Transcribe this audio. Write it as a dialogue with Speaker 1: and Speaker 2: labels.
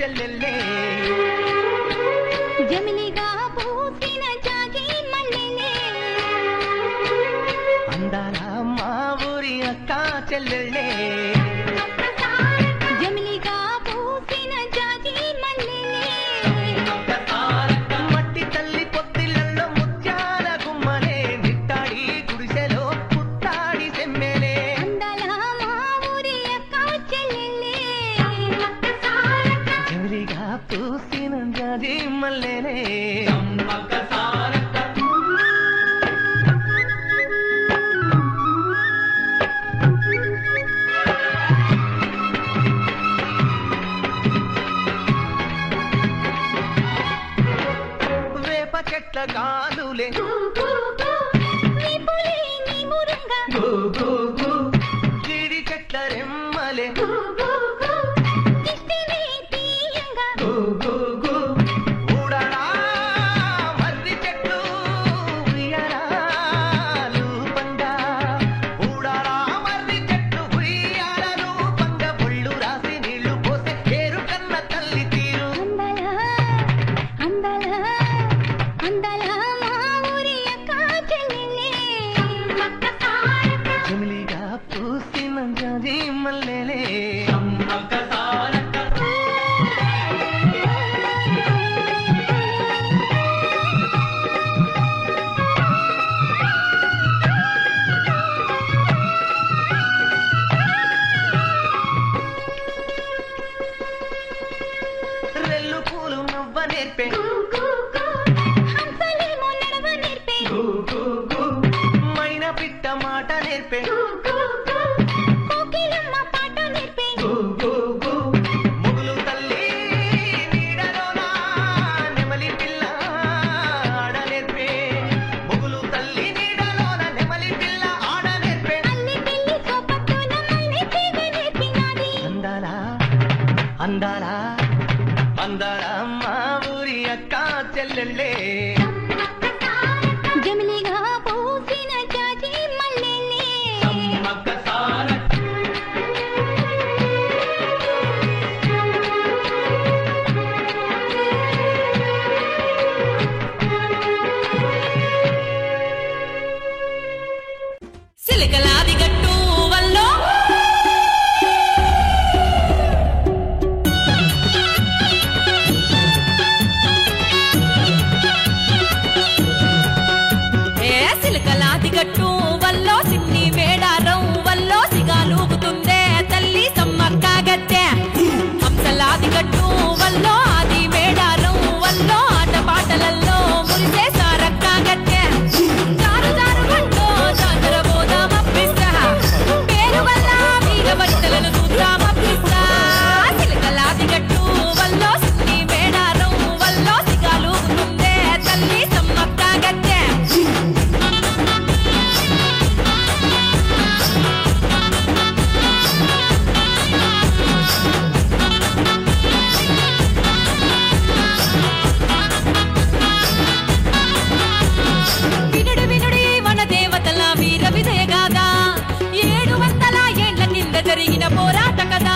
Speaker 1: చెల్లెల్లే
Speaker 2: జమిలిగా పూసిన జాజి మల్లెలే
Speaker 1: అందాల మా ఊరి అక్క చెల్లెల్లే
Speaker 2: జమిలిగా పూసిన జాజి మల్లెలే
Speaker 1: మట్టి తల్లి పొత్తిళ్ళల్లో ముత్యాల గుమ్మలే నిట్టాడి గుడిసెలో పుట్టాడి సెమ్మెలే
Speaker 2: అందాల మా ఊరి అక్క చెల్లెలే
Speaker 1: జమిలిగా పూసిన జాజి మల్లెలే వేప చెట్ల గాలులే జీడి చెట్ల రెమ్మలే ఊడరా మర్రి చెట్లు ఉయ్యాలలు పంగా ఊడరా మర్రి చెట్లు ఉయ్యాలలు పంగ ఒళ్ళు రాసి నీళ్లు పోసే ఏరు కన్న తల్లి తీరు జమిలిగా పూసిన జాజి మల్లెలే రెల్లు పూలు నవ్వ నేర్పే మైనా పిట్ట మాట నేర్పే ముగులు తల్లి నీడలోన నెమలి పిల్ల ఆడ నేర్పే ముగులు తల్లి నీడలోన నెమలి పిల్ల ఆడ నేర్పే అందాలా అందాలా మా ఊరి అక్క చెల్లెల్లే
Speaker 2: జమిలిగా పూసిన జాజి మల్లెలే
Speaker 3: సిలకలాది గట్టు వల్లో సిలకలాది గట్టు వల్లో సిన్ని మేడారం వల్లో సిగాలూగుతుందే తల్లి సమ్మక్క గద్దె హంసలాది గట్టు వల్లో ఆది మేడారం వల్లో ఆటపాటలల్లో మురిసే సారక్క గద్దె జారు జారు గంటో జాతర పోదామప్పిస్తా పేరు వల్ల వీర బట్టలను చూద్దామప్పిస్తా సిలకలాది గట్టు వల్లో సిన్ని మేడారం వల్లో సిగాలూగుతుందే తల్లి సమ్మక్క గద్దె వినుడు వినుడి మన దేవతల వీర విజయగాథ 700 ఏండ్ల కింద జరిగిన పోరాట కథ